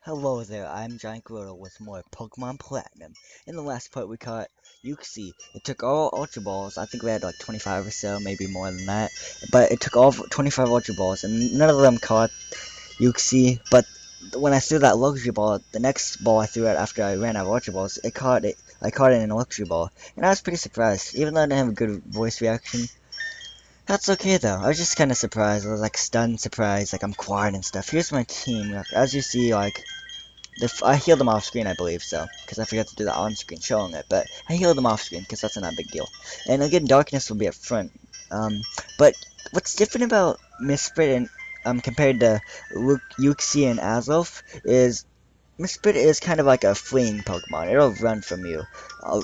Hello there, I'm GiantGrotle with more Pokemon Platinum. In the last part we caught Uxie. It took all Ultra Balls, I think we had like 25 or so, maybe more than that. But it took all 25 Ultra Balls, and none of them caught Uxie. But when I threw that Luxury Ball, the next ball I threw it after I ran out of Ultra Balls, it caught it. I caught it in a Luxury Ball, and I was pretty surprised. Even though I didn't have a good voice reaction, that's okay though. I was just kind of surprised. I was like stunned, surprised, like I'm quiet and stuff. Here's my team. As you see, like I healed them off screen, I believe so, because I forgot to do that on screen showing it, but I healed them off screen because that's not a big deal. And again, Darkness will be up front. But what's different about Mesprit and compared to Uxie and Azelf is Mesprit is kind of like a fleeing Pokemon. It'll run from you.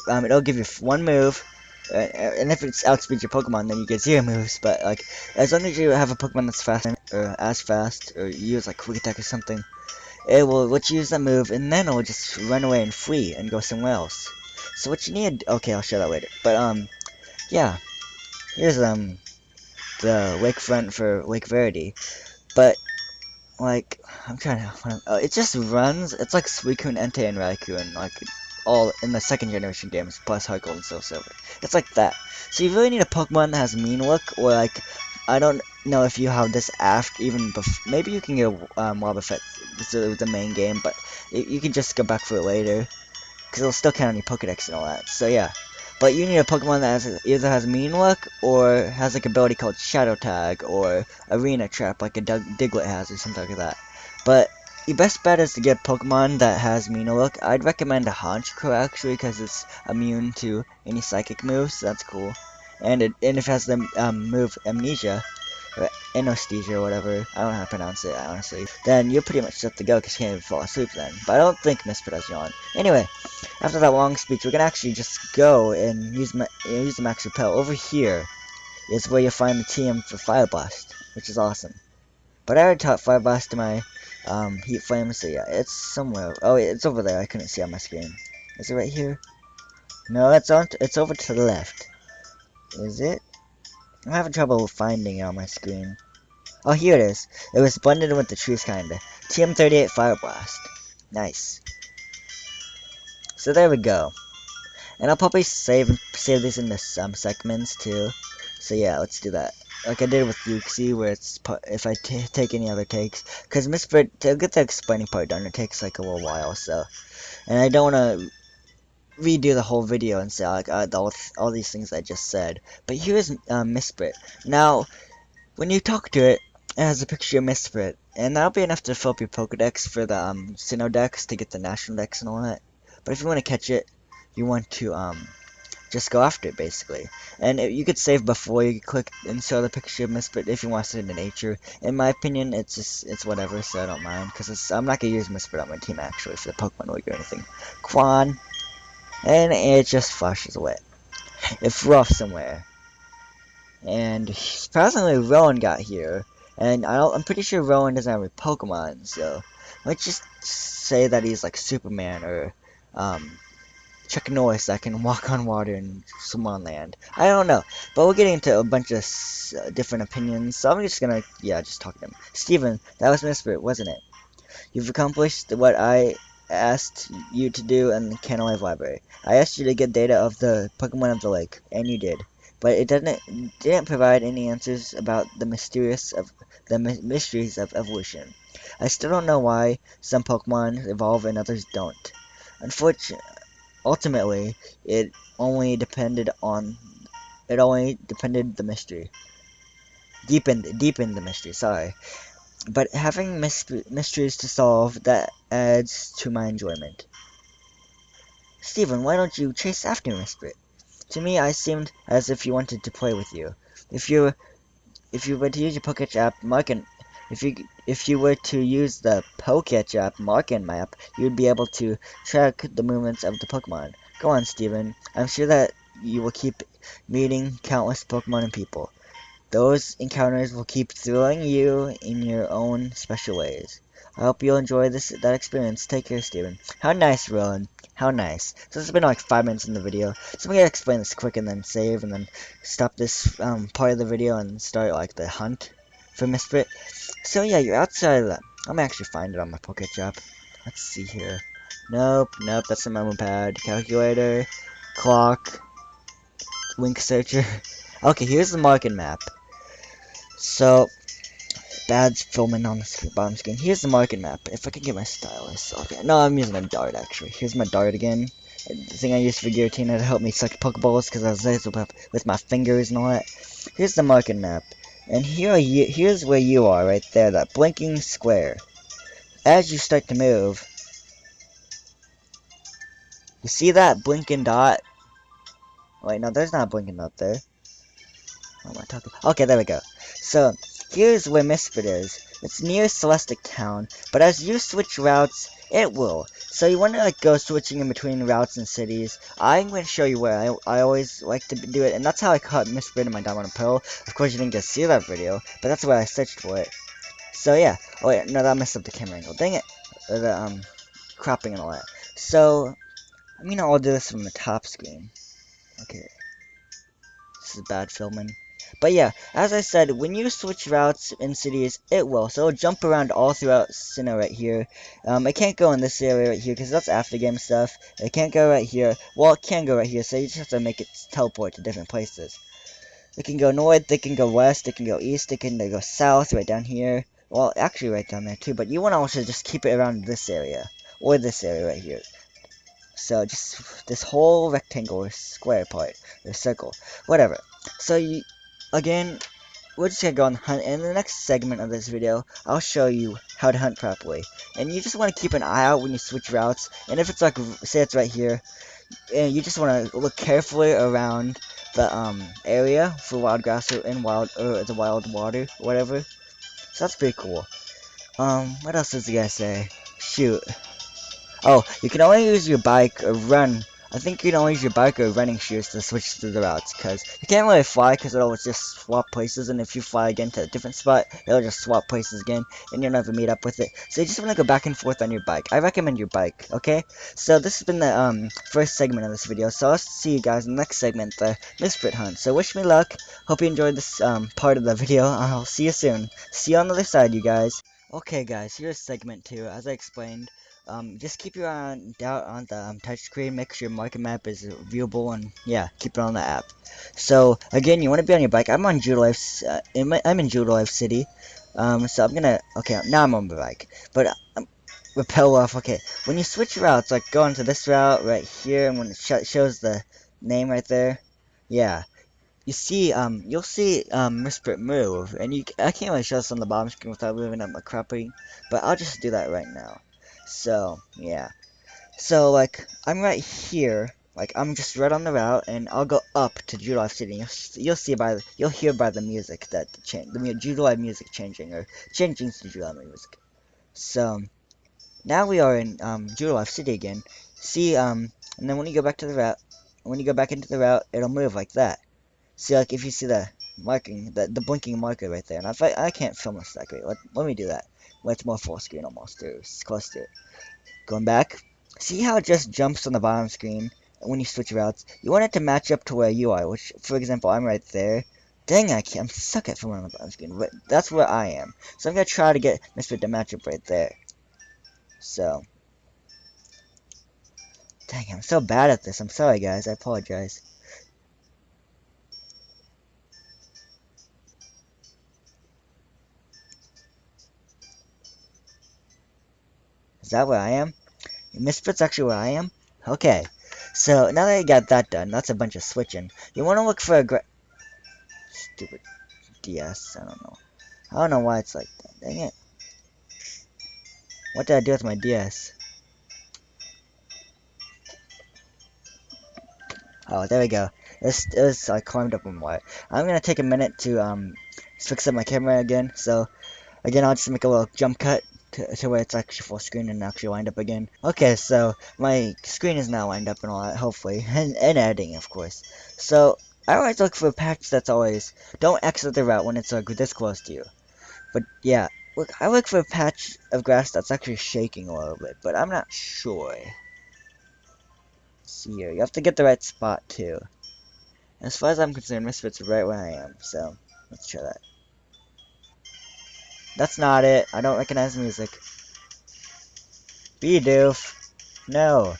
It'll give you one move, and if it outspeeds your Pokemon, then you get zero moves. But like, as long as you have a Pokemon that's fast or as fast, or you use like Quick Attack or something, it will let you use that move, and then it will just run away and flee and go somewhere else. So what you need, okay, I'll show that later. But yeah, here's the lakefront for Lake Verity. But like, I'm trying to, it just runs. It's like Suicune, Entei, and Raikou, like all in the second generation games, plus Heart Gold and Soul Silver. It's like that. So you really need a Pokemon that has Mean Look, or like, I don't know if you have this after, even before, maybe you can get Wobbuffet with the main game, but you can just go back for it later, because it'll still count on your Pokedex and all that. So yeah. But you need a Pokemon that either has Mean Look, or has like ability called Shadow Tag, or Arena Trap, like a Diglett has, or something like that. But your best bet is to get Pokemon that has Mean Look. I'd recommend a Honchkrow actually, because it's immune to any psychic moves, so that's cool. And if it has the move Amnesia, or anesthesia or whatever, I don't know how to pronounce it, honestly, then you're pretty much set to go because you can't even fall asleep then. But I don't think Mesprit has yawn. Anyway, after that long speech, we're gonna actually just go and use the Max Repel. Over here is where you'll find the TM for Fire Blast, which is awesome. But I already taught Fire Blast to my Heat Flame, so yeah, it's somewhere. Oh, it's over there. I couldn't see on my screen. Is it right here? No, it's over to the left. Is it? I'm having trouble finding it on my screen. Oh, here it is. It was blended in with the trees, kinda. TM38 Fire Blast. Nice. So there we go. And I'll probably save these into some segments too. So yeah, let's do that. Like I did with Uxie, where it's if I take any other takes, because Mesprit, to get the explaining part done, it takes like a little while. So, and I don't want to redo the whole video and say like all these things I just said. But here's Mesprit. Now, when you talk to it, it has a picture of Mesprit, and that'll be enough to fill up your Pokedex for the Sinnoh Dex to get the National Dex and all that. But if you want to catch it, you want to just go after it basically. And you could save before you click and show the picture of Mesprit if you want to see it in nature. In my opinion, it's whatever, so I don't mind because I'm not gonna use Mesprit on my team actually for the Pokemon League or anything. Quan, and it just flashes away. It flew off somewhere. And surprisingly, Rowan got here, and I'm pretty sure Rowan doesn't have any Pokemon, so let's just say that he's like Superman or Chuck Norris that can walk on water and swim on land. I don't know, but we're getting into a bunch of different opinions, so I'm just gonna, yeah, just talk to him. Steven, that was Mesprit, wasn't it? You've accomplished what I asked you to do in the Canalive Library. I asked you to get data of the Pokemon of the lake, and you did. But it didn't provide any answers about the mysteries of evolution. I still don't know why some Pokemon evolve and others don't. Unfortunately, ultimately, it only depended the mystery. Deepened the mystery, sorry. But having mysteries to solve, that adds to my enjoyment. Stephen, why don't you chase after Mesprit? To me, I seemed as if you wanted to play with you. If you were to use your Poketch app, if you were to use the Poketch app Markin map, you'd be able to track the movements of the Pokemon. Go on, Steven. I'm sure that you will keep meeting countless Pokemon and people. Those encounters will keep thrilling you in your own special ways. I hope you'll enjoy that experience. Take care, Steven. How nice, Rowan. How nice. So it's been like 5 minutes in the video. So I'm gonna explain this quick and then save and then stop this part of the video and start like the hunt for Mesprit. So yeah, you're outside of that. I'm gonna actually find it on my Pocket app. Let's see here. Nope, that's the memo pad. Calculator, clock, link searcher. Okay, here's the market map. So, bad filming on the screen, bottom screen. Here's the market map. If I can get my stylus. Okay, no, I'm using a dart actually. Here's my dart again. The thing I used for Giratina to help me suck Pokeballs because I was lazy with my fingers and all that. Here's the market map. And here's where you are, right there, that blinking square. As you start to move, you see that blinking dot? Wait, no, there's not a blinking dot there. What am I talking? Okay, there we go. So, here's where Mesprit is. It's near Celestic Town, but as you switch routes, it will. So you want to like go switching in between routes and cities. I'm going to show you where I always like to do it, and that's how I caught Mesprit in my Diamond and Pearl. Of course, you didn't get to see that video, but that's where I searched for it. So yeah. Oh wait, no, that messed up the camera angle. Dang it. The cropping and all that. So I'm gonna all do this from the top screen. Okay. This is bad filming. But yeah, as I said, when you switch routes in cities, it will. So it'll jump around all throughout Sinnoh right here. It can't go in this area right here because that's after game stuff. It can't go right here. Well, it can go right here, so you just have to make it teleport to different places. It can go north, it can go west, it can go east, it can go south right down here. Well, actually right down there too, but you want to also just keep it around this area. Or this area right here. So just this whole rectangle or square part, or circle, whatever. So you, again, we're just gonna go on the hunt. And in the next segment of this video, I'll show you how to hunt properly. And you just want to keep an eye out when you switch routes. And if it's like, say it's right here, and you just want to look carefully around the area for wild grass or the wild water, or whatever. So that's pretty cool. What else does the guy say? Shoot. Oh, you can only use your bike or run. I think you can only use your bike or running shoes to switch through the routes, because you can't really fly, because it'll just swap places, and if you fly again to a different spot, it'll just swap places again, and you'll never meet up with it. So you just want to go back and forth on your bike. I recommend your bike, okay? So this has been the first segment of this video, so I'll see you guys in the next segment, the Mesprit hunt. So wish me luck. Hope you enjoyed this part of the video. I'll see you soon. See you on the other side, you guys. Okay, guys, here's segment 2. As I explained, just keep your eye out on the touchscreen. Make sure your market map is viewable, and yeah, keep it on the app. So again, you want to be on your bike. I'm on I'm in Life City. So I'm gonna. Okay, now I'm on my bike, but repel off. Okay, when you switch routes, like go into this route right here, and when it shows the name right there, yeah, you'll see Mesprit move, and I can't really show this on the bottom screen without moving up my cropping, but I'll just do that right now. So yeah, so like I'm right here, like I'm just right on the route, and I'll go up to Life City. You'll hear by the music that the July music changing or changing to July music. So now we are in Life City again. See and then when you go back to the route, when you go back into the route, it'll move like that. See, like, if you see the marking, the blinking marker right there, and I can't film this that great. Let me do that. Well, it's more full screen almost, or it's close to it. Going back, see how it just jumps on the bottom screen when you switch routes? You want it to match up to where you are, which, for example, I'm right there. Dang, I'm stuck at filming on the bottom screen, but that's where I am. So I'm gonna try to get Mesprit to match up right there. So, dang, I'm so bad at this. I'm sorry, guys. I apologize. Is that where I am? Mesprit's actually where I am? Okay. So, now that you got that done, that's a bunch of switching. You want to look for a stupid DS, I don't know. I don't know why it's like that. Dang it. What did I do with my DS? Oh, there we go. I climbed up on wire. I'm gonna take a minute to, fix up my camera again. So, again, I'll just make a little jump cut to where it's actually full screen and actually lined up again. Okay, so my screen is now lined up and all that, hopefully, and editing, of course. So I always look for a patch that's always don't exit the route when it's like this close to you. But yeah, look, I look for a patch of grass that's actually shaking a little bit, but I'm not sure. Let's see here, you have to get the right spot too. As far as I'm concerned, Misfit's right where I am, so let's try that. That's not it. I don't recognize the music. Bidoof. No.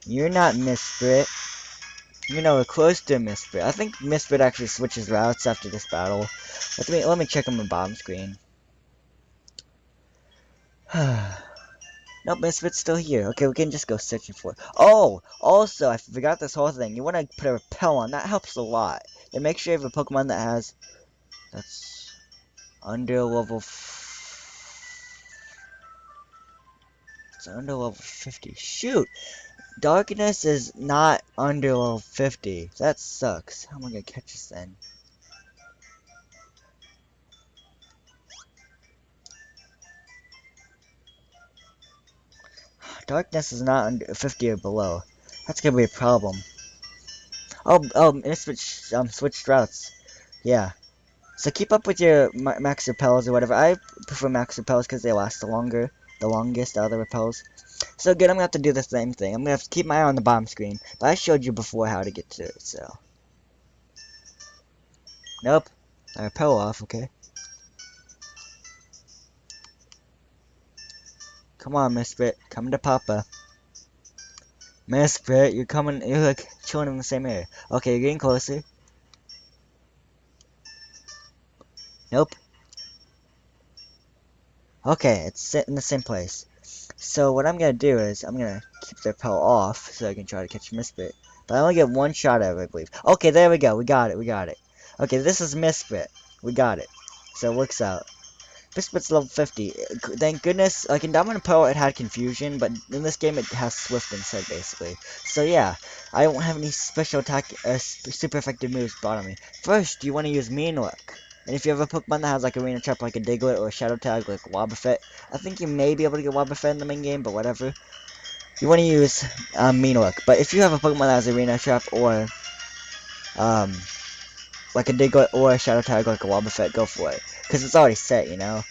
You're not Mesprit. You know, we're close to Mesprit. I think Mesprit actually switches routes after this battle. Let me check on the bottom screen. Nope, Mesprit's still here. Okay, we can just go searching for it. Oh! Also, I forgot this whole thing. You want to put a repel on. That helps a lot. And make sure you have a Pokemon that has... That's... Under level... It's under level 50. Shoot! Darkness is not under level 50. That sucks. How am I gonna catch this then? Darkness is not under 50 or below. That's gonna be a problem. It switched routes. Yeah. So keep up with your max repels or whatever. I prefer max repels because they last the longest out of the repels. So again, I'm gonna have to do the same thing. I'm gonna have to keep my eye on the bottom screen. But I showed you before how to get to it, so. Nope. I repel off, okay. Come on, Mesprit. Come to Papa. Mesprit, you're like chilling in the same area. Okay, you're getting closer. Nope. Okay, it's in the same place. So what I'm gonna do is I'm gonna keep the repel off so I can try to catch Mesprit. But I only get one shot at it, I believe. Okay, there we go. We got it. Okay, this is Mesprit. We got it. So it works out. Mesprit's level 50. Thank goodness. Like in Diamond and Pearl, it had Confusion, but in this game it has Swift instead, basically. So yeah, I don't have any special attack, super effective moves brought on me. First, you want to use Mean Look. And if you have a Pokemon that has like Arena Trap, like a Diglett, or a Shadow Tag, like Wobbuffet, I think you may be able to get Wobbuffet in the main game, but whatever. You want to use Mean Look. But if you have a Pokemon that has Arena Trap, or like a Diglett, or a Shadow Tag, like a Wobbuffet, go for it. Because it's already set, you know?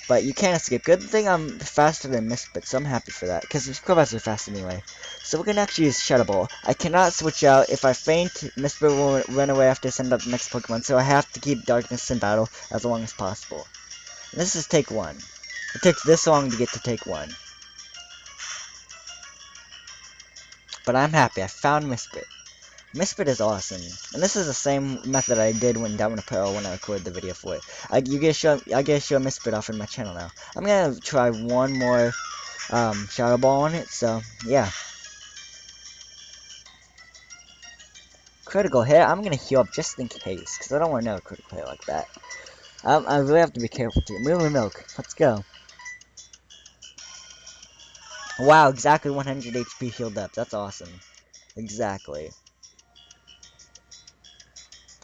But you can't escape. Good thing I'm faster than Mesprit, so I'm happy for that. Because Crobats are fast anyway. So we're going to actually use Shadow Ball. I cannot switch out. If I faint, Mesprit will run away after I send out the next Pokemon. So I have to keep Darkness in battle as long as possible. And this is take 1. It takes this long to get to take 1. But I'm happy. I found Mesprit. Mesprit is awesome. And this is the same method I did when Diamond and Pearl when I recorded the video for it. I get to show Mesprit off in my channel now. I'm gonna try one more Shadow Ball on it, so yeah. Critical hit, I'm gonna heal up just in case, because I don't want to know a critical hit like that. I really have to be careful too. Moo Milk, let's go. Wow, exactly 100 HP healed up, that's awesome. Exactly.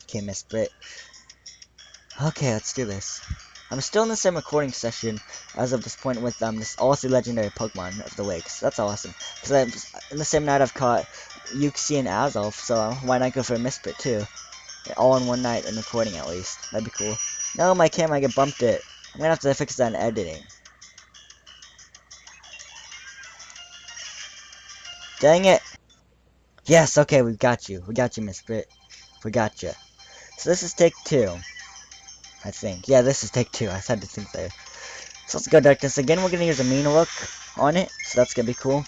Okay, Mesprit. Okay, let's do this. I'm still in the same recording session as of this point with this also legendary Pokemon of the lakes. That's awesome. Because in the same night I've caught Uxie and Azelf, so why not go for a Mesprit too? All in one night in recording at least. That'd be cool. No, my camera, I bumped it. I'm gonna have to fix that in editing. Dang it! Yes, okay, we got you. We got you, Mesprit. We got you. So this is take 2. I think. Yeah, this is take 2. I had to think there. So let's go Darkness again. We're gonna use a Mean Look on it, so that's gonna be cool.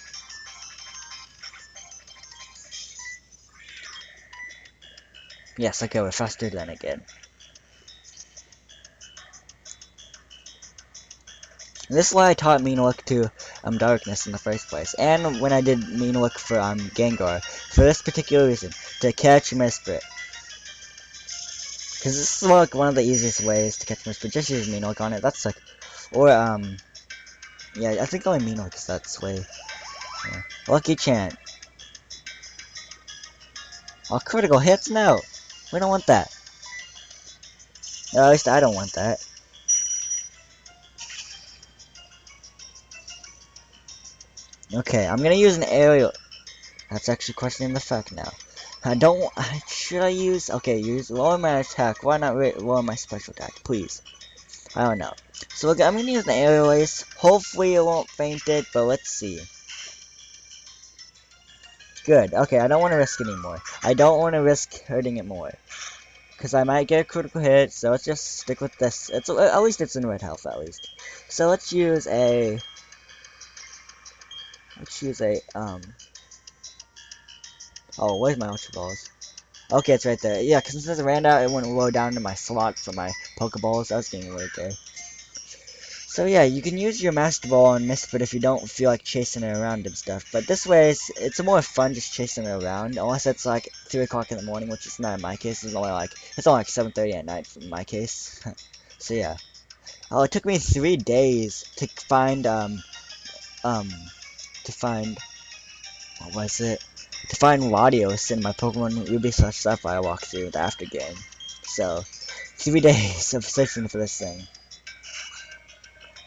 Yes, okay, we're faster than again. And this is why I taught Mean Look to Darkness in the first place. And when I did Mean Look for Gengar. For this particular reason. To catch Mesprit. Because this is like one of the easiest ways to catch Mesprit. Just use Mean Look on it. That's like... Or, yeah, I think only Mean Look is that way. Yeah. Lucky Chant. Oh, critical hits? No. We don't want that. Or at least I don't want that. Okay, I'm gonna use an aerial. That's actually questioning the fact now. I don't. Should I use? Okay, lower my attack. Why not lower my special attack, please? I don't know. So look, I'm gonna use an aerial ace. Hopefully it won't faint it, but let's see. Good. Okay, I don't want to risk anymore. I don't want to risk hurting it more. because I might get a critical hit, so let's just stick with this. At least it's in red health, at least. So let's use a... Oh, where's my Ultra Balls? Okay, it's right there. Yeah, because since it ran out, it went low down to my slot for my Pokeballs. I was getting right there. So yeah, you can use your Master Ball on Mesprit if you don't feel like chasing it around and stuff. But this way, it's more fun just chasing it around. Unless it's like 3 o'clock in the morning, which is not in my case. It's only like 7:30 at night in my case. So yeah. Oh, it took me 3 days to find what was it? To find Latios in my Pokemon Ruby / Sapphire walkthrough, the after game. So 3 days of searching for this thing.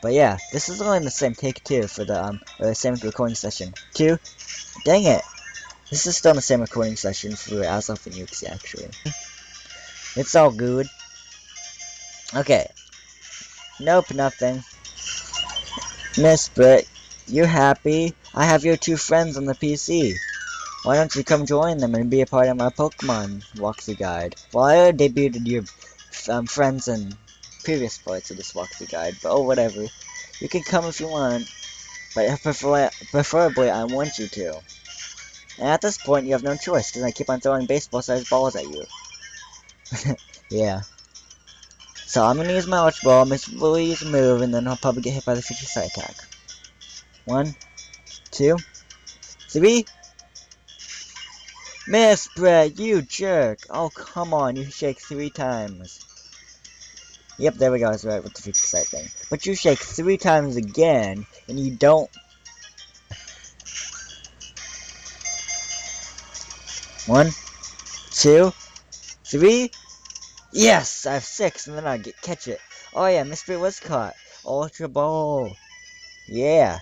But yeah, this is only in the same take too for the same recording session. 2. Dang it! This is still in the same recording session for Azelf and Yuxi actually. It's all good. Okay. Nope, nothing. Mesprit, you happy? I have your 2 friends on the PC. Why don't you come join them and be a part of my Pokemon walkthrough guide? Well, I already debuted your friends in previous parts of this walkthrough guide, but oh, whatever. You can come if you want, but preferably I want you to. And at this point, you have no choice, because I keep on throwing baseball-sized balls at you. Yeah. So I'm gonna use my Ultra Ball, Mr. use a move, and then I'll probably get hit by the future side attack. 1, 2, 3. Mesprit, you jerk! Oh, come on, you shake 3 times. Yep, there we go, I was right with the future sight thing. But you shake 3 times again, and you don't... 1, 2, 3... Yes! I have 6, and then I catch it. Oh yeah, Mesprit was caught. Ultra Ball. Yeah.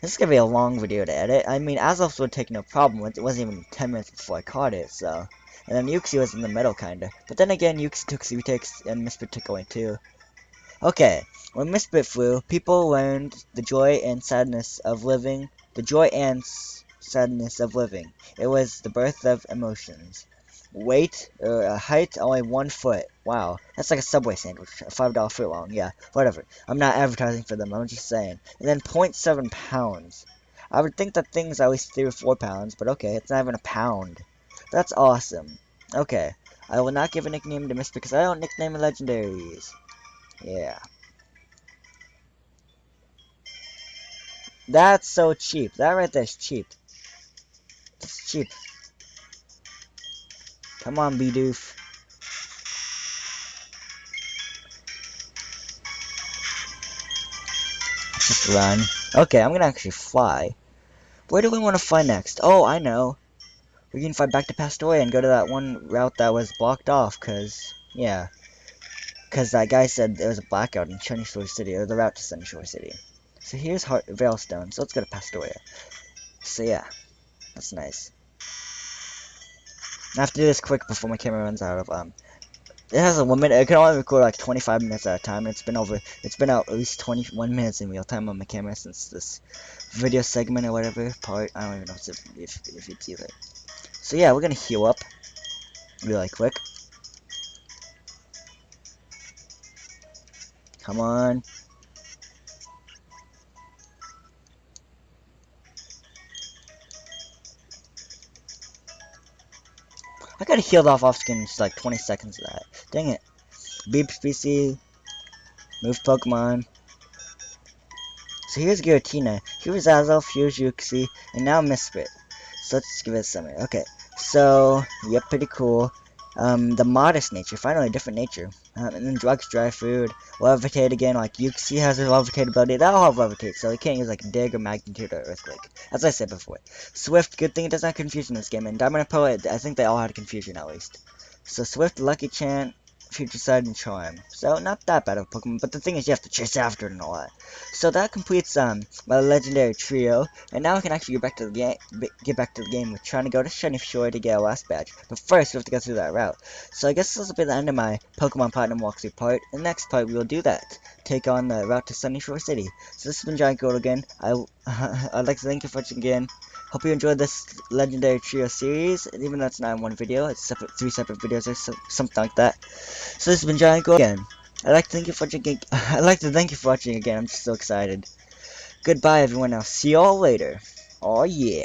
This is gonna be a long video to edit. I mean, Azelf would take no problem. It wasn't even 10 minutes before I caught it, so... And then Yuxi was in the middle, kinda. But then again, Yuxi took 3 takes, and Mesprit took away 2. Okay, when Mesprit flew, people learned the joy and sadness of living. It was the birth of emotions. Weight, height, only 1 foot. Wow, that's like a Subway sandwich, a $5 foot long. Yeah, whatever. I'm not advertising for them, I'm just saying. And then 0.7 pounds. I would think that thing's at least 3 or 4 pounds, but okay, it's not even a pound. That's awesome. Okay, I will not give a nickname to Mesprit because I don't nickname legendaries. Yeah. That's so cheap. That right there is cheap. It's cheap. Come on, Bidoof. Just run. Okay, I'm gonna actually fly. Where do we want to fly next? Oh, I know. We can fly back to Pastoria and go to that one route that was blocked off, yeah. Because that guy said there was a blackout in Sunyshore City, or the route to Sunyshore City. So here's Veilstone, so let's go to Pastoria. So yeah, that's nice. I have to do this quick before my camera runs out of, it has a limit. It can only record like 25 minutes at a time. It's been out at least 21 minutes in real time on my camera since this video segment or whatever part. I don't even know if it's either. So yeah, we're gonna heal up really quick. Come on. I got healed off screen in just like 20 seconds of that. Dang it. Beep PC. Move Pokemon. So here's Giratina. Here's Azelf, here's Yuxi, and now Mesprit. So let's give it a summary. Okay. So, yep, pretty cool. The modest nature, finally a different nature. And then drugs, dry food, levitate again, like Yuxi has a levitate ability, that'll have levitate, so you can't use like dig or magnitude or earthquake, as I said before. Swift, good thing it doesn't have confusion in this game, and Diamond and Pearl, I think they all had confusion at least. So Swift, Lucky Chant, Future Sight, and Charm. So not that bad of a Pokemon, but the thing is you have to chase after it and all that. So that completes my legendary trio, and now we can actually get back to the game with trying to go to Sunyshore to get our last badge. But first we have to go through that route. So I guess this will be the end of my Pokemon Platinum walkthrough part. In the next part we will do that. Take on the route to Sunyshore City. So this has been GiantGrotle again. I'd like to thank you for watching again. Hope you enjoyed this Legendary Trio series, and even though it's not in one video, it's three separate videos or something like that. So this has been GiantGrotle again. I'd like to thank you for watching. I'd like to thank you for watching again. I'm just so excited. Goodbye, everyone. I'll see y'all later. Oh yeah.